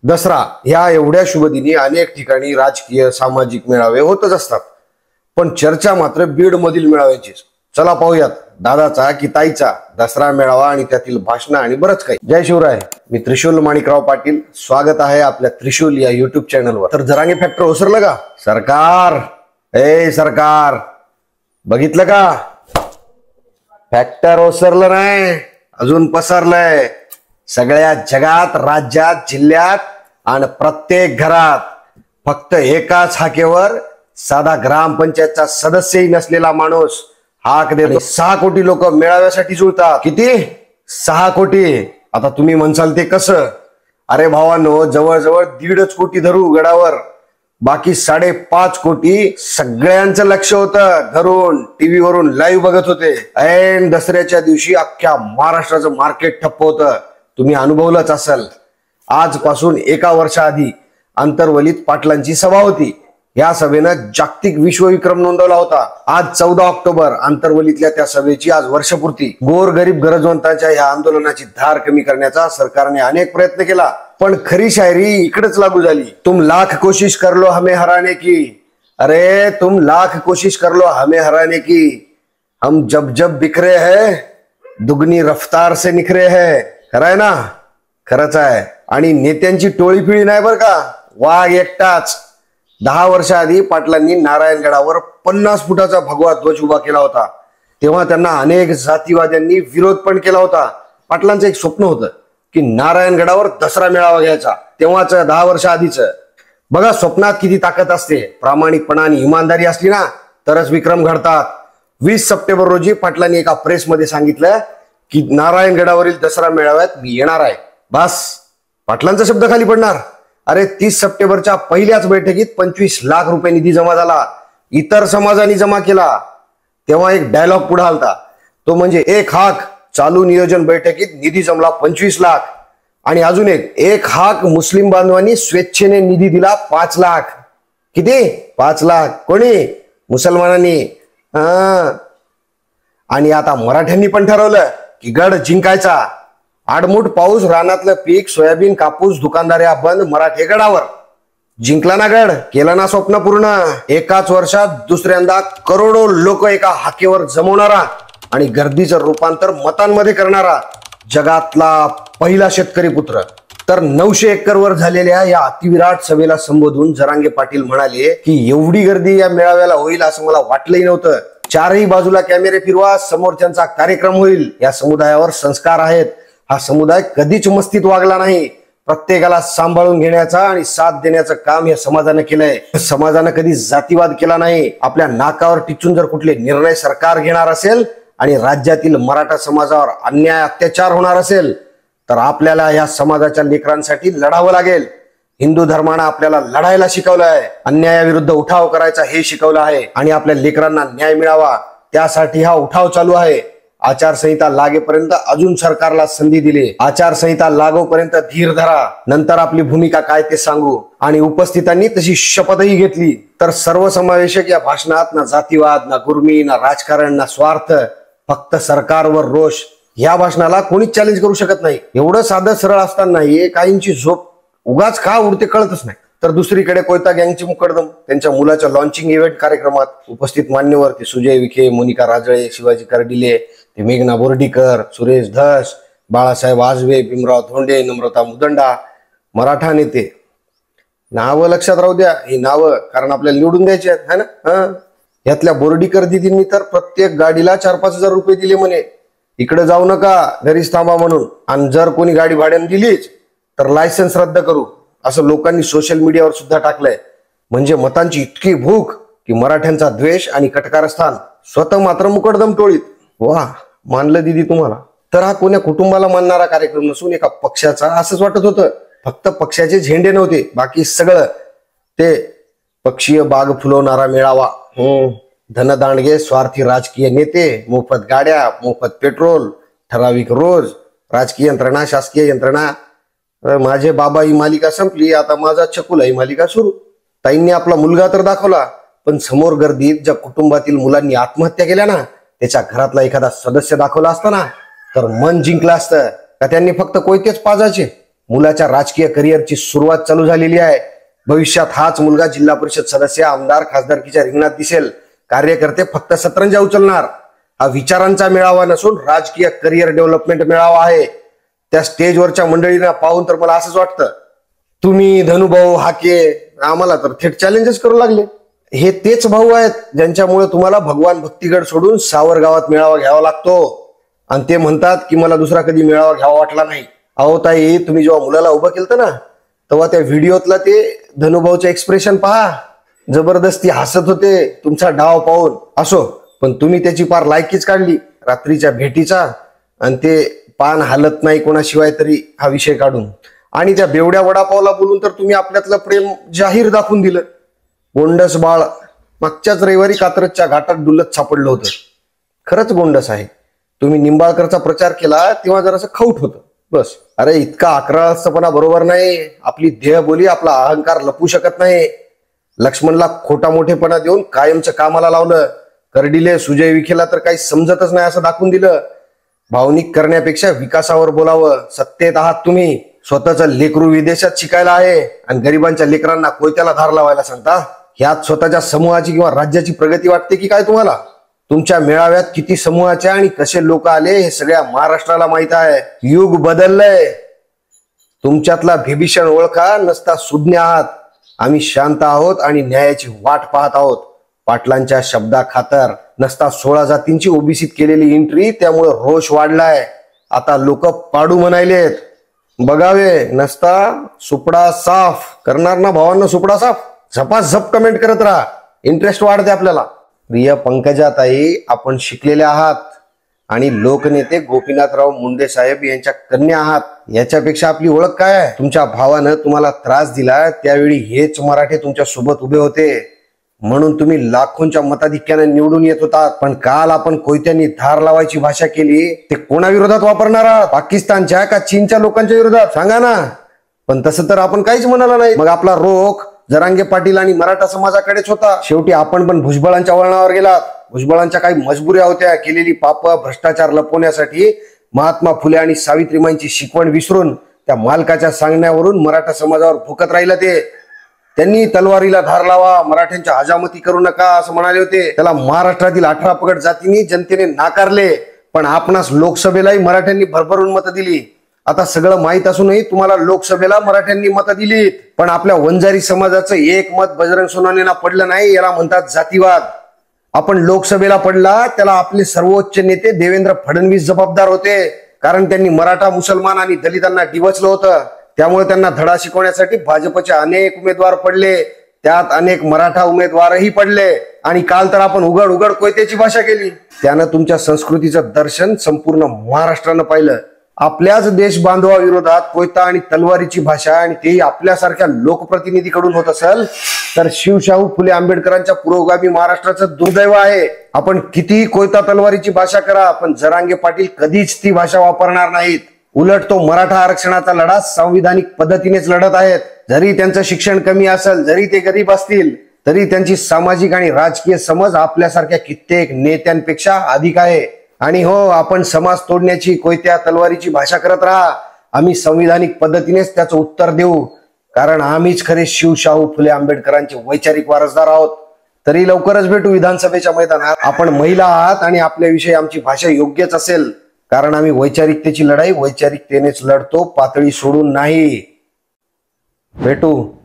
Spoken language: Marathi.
दसरा ह्या एवढ्या शुभदिनी अनेक ठिकाणी राजकीय सामाजिक मेळावे होतच असतात, पण चर्चा मात्र बीड मधील मेळाव्याचीच. चला पाहूयात दादाचा की ताईचा दसरा मेळावा आणि त्यातील भाषण आणि बरंच काही. जय शिवराय. मी त्रिशूल माणिकराव पाटील. स्वागत आहे आपल्या त्रिशूल या युट्यूब चॅनलवर. तर जरांगे फॅक्टर ओसरलं का सरकार? सरकार बघितलं का? फॅक्टर ओसरलं नाही, अजून पसरलंय सगळ्या जगात, राज्यात, जिल्ह्यात आणि प्रत्येक घरात. फक्त एकाच हाकेवर साधा ग्रामपंचायतचा सदस्यही नसलेला माणूस हाक देतो. 6 कोटी लोक मेळाव्यासाठी जुळतात. किती? 6 कोटी. आता तुम्ही म्हणसाल ते कसं? अरे भावांनो, जवळजवळ 1.5 कोटी धरू गडावर, बाकी 5.5 कोटी सगळ्यांचं लक्ष होतं. घरून टीव्ही वरून लाईव्ह बघत होते. ऐन दसऱ्याच्या दिवशी अख्ख्या महाराष्ट्राचं मार्केट ठप्प होतं. तुम्ही अनुभवलंच असेल. आजपासून 1 वर्षाआधी अंतरवलीत पाटलांची सभा होती. या सभेनं जागतिक विश्वविक्रम नोंदवला होता. आज 14 ऑक्टोबर, अंतरवलीतल्या त्या सभेची आज वर्षपूर्ती. गोरगरीब गरजवंतांच्या या आंदोलनाची धार कमी करण्याचा सरकारने अनेक प्रयत्न केला, पण खरी शायरी इकडेच लागू झाली. तुम लाख कोशिश कर लो हमें हराने की, अरे तुम लाख कोशिश कर लो हमें हराने की, हम जब जब बिखरे हैं दुगनी रफ्तार से निखरे हैं. खरं आहे ना? खरंच आहे. आणि नेत्यांची टोळी पिळी नाही बर का, वाघ एकटाच. 10 वर्षाआधी पाटलांनी नारायणगडावर 50 फुटाचा भगवा ध्वज उभा केला होता. तेव्हा त्यांना अनेक जातीवाद्यांनी विरोध पण केला होता. पाटलांचं एक स्वप्न होतं की नारायणगडावर दसरा मेळावा घ्यायचा. तेव्हाच 10 वर्षाआधीच. बघा, स्वप्नात किती ताकद असते. प्रामाणिकपणा आणि इमानदारी असली ना तरच विक्रम घडतात. 20 सप्टेंबर रोजी पाटलांनी एका प्रेसमध्ये सांगितलं की नारायणगडावरील दसरा मेळाव्यात मी येणार आहे. बस, पाटलांचा शब्द खाली पडणार. अरे 30 सप्टेंबरच्या पहिल्याच बैठकीत 25 लाख रुपये निधी जमा झाला. इतर समाजांनी जमा केला. तेव्हा एक डायलॉग पुढे आलता, तो म्हणजे एक हाक. चालू नियोजन बैठकीत निधी जमला 25 लाख. आणि अजून एक हाक मुस्लिम बांधवांनी स्वेच्छेने निधी दिला 5 लाख. किती? 5 लाख. कोणी? मुसलमानांनी. आणि आता मराठ्यांनी पण ठरवलं की गड जिंकायचा. आडमुठ पाऊस, रानातलं पीक, सोयाबीन, कापूस, दुकानदाऱ्या बंद, मराठे गडावर. जिंकला ना गड, केलं ना स्वप्न पूर्ण. एकाच वर्षात दुसऱ्यांदा करोडो लोक एका हाकेवर जमवणारा आणि गर्दीचं रूपांतर मतांमध्ये करणारा जगातला पहिला शेतकरी पुत्र. तर 900 एकरवर झालेल्या या अतिविराट सभेला संबोधून जरांगे पाटील म्हणाले की एवढी गर्दी या मेळाव्याला होईल असं मला वाटलंही नव्हतं. 4ही बाजूला कॅमेरे फिरवा, समोरच्यांचा कार्यक्रम होईल. या समुदायावर संस्कार आहेत. हा समुदाय कधीच मस्तीत वागला नाही. प्रत्येकाला सांभाळून घेण्याचा आणि साथ देण्याचं काम या समाजानं केलंय. समाजानं कधी जातीवाद केला नाही. आपल्या नाकावर टिचून जर कुठले निर्णय सरकार घेणार असेल आणि राज्यातील मराठा समाजावर अन्याय अत्याचार होणार असेल तर आपल्याला या समाजाच्या लेकरांसाठी लढावं लागेल. हिंदू धर्मानं आपल्याला लढायला शिकवलं आहे. अन्यायाविरुद्ध उठाव करायचा हे शिकवलं आहे. आणि आपल्या लेकरांना न्याय मिळावा त्यासाठी हा उठाव चालू आहे. आचारसंहिता लागेपर्यंत अजून सरकारला संधी दिली. आचारसंहिता लागोपर्यंत धीर धरा, नंतर आपली भूमिका काय ते सांगू. आणि उपस्थितांनी तशी शपथही घेतली. तर सर्वसमावेशक या भाषणात ना जातीवाद, ना गुर्मी, ना राजकारण, ना स्वार्थ, फक्त सरकारवर रोष. या भाषणाला कोणीच चॅलेंज करू शकत नाही. एवढं साधं सरळ असतानाही काहींची झोप उगाच का उडते कळतच नाही. तर दुसरीकडे कोयता गँगची मुकदम त्यांच्या मुलाच्या लॉन्चिंग इव्हेंट कार्यक्रमात उपस्थित मान्यवर ते सुजय विखे, मोनिका राजळे, शिवाजी कर्डिले, ते मेघना बोर्डीकर, सुरेश धस, बाळासाहेब आजवे, भीमराव धोंडे, नम्रता मुदंडा, मराठा नेते. नावं लक्षात राहू द्या, ही नावं, कारण आपल्याला निवडून द्यायची आहेत है ना. यातल्या बोर्डीकर दिदींनी तर प्रत्येक गाडीला 4-5 हजार रुपये दिले म्हणे. इकडे जाऊ नका, घरीच थांबा म्हणून. आणि जर कोणी गाडी भाड्याने दिलीच तर लायसन्स रद्द करू, असं लोकांनी सोशल मीडियावर सुद्धा टाकलंय. म्हणजे मतांची इतकी भूक की मराठ्यांचा द्वेष आणि कटकारस्थान. स्वतः मात्र मुकदम टोळीत. वा, मानलं दिदी तुम्हाला. तर हा कोण्या कुटुंबाला मानणारा कार्यक्रम नसून एका पक्षाचा असंच वाटत होतं. फक्त पक्षाचे झेंडे नव्हते, बाकी सगळं ते पक्षीय बाग फुलवणारा मेळावा. धनदांडगे, स्वार्थी राजकीय नेते, मोफत गाड्या, मोफत पेट्रोल, ठराविक रोज, राजकीय यंत्रणा, शासकीय यंत्रणा. माझे बाबा ही मालिका संपली, आता माझा चकुला ही मालिका सुरू. ताईंनी आपला मुलगा तर दाखवला, पण समोर गर्दीत ज्या कुटुंबातील मुलांनी आत्महत्या केल्या ना त्याच्या घरातला एखादा सदस्य दाखवला असता ना तर मन जिंकलं असतं. का त्यांनी फक्त कोयतेच पाजायचे? मुलाच्या राजकीय करिअरची सुरुवात चालू झालेली आहे. भविष्यात हाच मुलगा जिल्हा परिषद सदस्य, आमदार, खासदारकीच्या रिंगणात दिसेल. कार्यकर्ते फक्त सतरंजा उचलणार. हा विचारांचा मेळावा नसून राजकीय करिअर डेव्हलपमेंट मेळावा आहे. त्या स्टेजवरच्या मंडळींना पाहून तर मला असंच वाटतं, तुम्ही धनुभाऊ हाके आम्हाला तर थेट चॅलेंजेस करू लागले. हे तेच भाऊ आहेत ज्यांच्यामुळे तुम्हाला भगवान भक्तीगड सोडून सावरगावात मेळावा घ्यावा लागतो. आणि ते म्हणतात की मला दुसरा कधी मेळावा घ्यावा वाटला नाही. अहो ताई, तुम्ही जेव्हा मुलाला उभं केलं ना, तेव्हा त्या व्हिडिओतला ते धनुभाऊचे एक्सप्रेशन पहा. जबरदस्ती हसत होते तुमचा डाव पाहून. असो, पण तुम्ही त्याची पार लायकीच काढली रात्रीच्या भेटीचा. आणि ते पान हालत नाही कोणाशिवाय तरी हा विषय काढून. आणि त्या बेवड्या वडापावला बोलून तर तुम्ही आपल्यातलं प्रेम जाहीर दाखवून दिलं. गोंडस बाळ मागच्याच रविवारी कात्रजच्या घाटात डुलत सापडलं होतं. खरंच गोंडस आहे. तुम्ही निंबाळकरचा प्रचार केला तेव्हा जरासं खाऊट होतं बस. अरे इतका अकराळस्थपणा बरोबर नाही. आपली देहबोली, आपला अहंकार लपू शकत नाही. लक्ष्मणला खोटा मोठेपणा देऊन कायमच्या कामाला लावलं. कर्डिले सुजय विखेला तर काही समजतच नाही असं दाखवून दिलं. भावनिक करण्यापेक्षा विकासावर बोलावं. सत्तेत आहात तुम्ही. स्वतःचं लेकरू विदेशात शिकायला आहे आणि गरिबांच्या लेकरांना कोयत्याला धार लावायला सांगता. ह्यात स्वतःच्या समूहाची किंवा राज्याची प्रगती वाटते की काय तुम्हाला? तुमच्या मेळाव्यात किती समूहाचे आणि कसे लोक आले हे सगळ्या महाराष्ट्राला माहित आहे. युग बदललंय. तुमच्यातला भीभीषण ओळखा. नसता सुज्ञ आहात. आम्ही शांत आहोत आणि न्यायाची वाट पाहत आहोत. पाटलांच्या शब्दा खातर नसता 16 जातींची ओबीसीत केलेली एंट्री, त्यामुळे रोष वाढलाय. आता लोक पाडू म्हणायलेत. बघावे नसता सुपडा साफ करणार ना भावांना. सुपडा साफ झपाझप कमेंट करत राहा. इंटरेस्ट वाढते आपल्याला. प्रिय पंकजाताई, आपण शिकलेले आहात आणि लोकनेते गोपीनाथराव मुंडे साहेब यांच्या कन्या आहात. याच्यापेक्षा आपली ओळख काय आहे? तुमच्या भावानं तुम्हाला त्रास दिला त्यावेळी हेच मराठे तुमच्या सोबत उभे होते, म्हणून तुम्ही लाखोंच्या मताधिक्याने निवडून येत होतात. पण काल आपण कोयत्यांनी धार लावायची भाषा केली, ते कोणाविरोधात वापरणार आहात? पाकिस्तानच्या का चीनच्या लोकांच्या विरोधात? सांगा ना. पण तसं तर आपण काहीच म्हणाला नाही. मग आपला रोख जरांगे पाटील आणि मराठा समाजाकडेच होता. शेवटी आपण पण भुजबळांच्या वळणावर गेलात. भुजबळांच्या काही मजबुऱ्या होत्या. केलेली पाप, भ्रष्टाचार लपवण्यासाठी महात्मा फुले आणि सावित्रीमाईंची शिकवण विसरून त्या मालकाच्या सांगण्यावरून मराठा समाजावर भुकत राहिलं. ते त्यांनी तलवारीला धार लावा, मराठ्यांच्या हजामती करू नका असं म्हणाले होते. त्याला महाराष्ट्रातील 18 पगड जातींनी जनतेने नाकारले. पण आपणास लोकसभेलाही मराठ्यांनी भरभरून मतं दिली. आता सगळं माहित असूनही तुम्हाला लोकसभेला मराठ्यांनी मतं दिलीत. पण आपल्या वंजारी समाजाचं एक मत बजरंग सोनवणेंना पडलं नाही. याला म्हणतात जातीवाद. आपण लोकसभेला पडला त्याला आपले सर्वोच्च नेते देवेंद्र फडणवीस जबाबदार होते. कारण त्यांनी मराठा, मुसलमान आणि दलितांना डिवचलं होतं. त्यामुळे त्यांना धडा शिकवण्यासाठी भाजपचे अनेक उमेदवार पडले. त्यात अनेक मराठा उमेदवारही पडले. आणि काल तर आपण उघड उघड कोयत्याची भाषा केली. त्यानं तुमच्या संस्कृतीचं दर्शन संपूर्ण महाराष्ट्रानं पाहिलं. आपल्याच देश बांधवाविरोधात कोयता आणि तलवारीची भाषा, आणि तेही आपल्यासारख्या लोकप्रतिनिधीकडून होत असेल तर शिवशाहू फुले आंबेडकरांच्या पुरोगामी महाराष्ट्राचं दुर्दैव आहे. आपण कितीही कोयता तलवारीची भाषा करा, पण जरांगे पाटील कधीच ती भाषा वापरणार नाहीत. उलट तो मराठा आरक्षणाचा लढा संविधानिक पद्धतीनेच लढत आहेत. जरी त्यांचं शिक्षण कमी असेल, जरी ते गरीब असतील, तरी त्यांची सामाजिक आणि राजकीय समज आपल्यासारख्या कित्येक नेत्यांपेक्षा अधिक आहे. आणि हो, आपण समाज तोडण्याची, कोयत्या तलवारीची भाषा करत राहा. आम्ही संविधानिक पद्धतीनेच त्याचं उत्तर देऊ. कारण आम्हीच खरे शिवशाहू फुले आंबेडकरांचे वैचारिक वारसदार आहोत. तरी लवकरच भेटू विधानसभेच्या मैदानात. आपण महिला आहात आणि आपल्याविषयी आमची भाषा योग्यच असेल. कारण आम्ही वैचारिकतेची लढाई वैचारिकतेनेच लढतो, पातळी सोडून नाही. भेटू.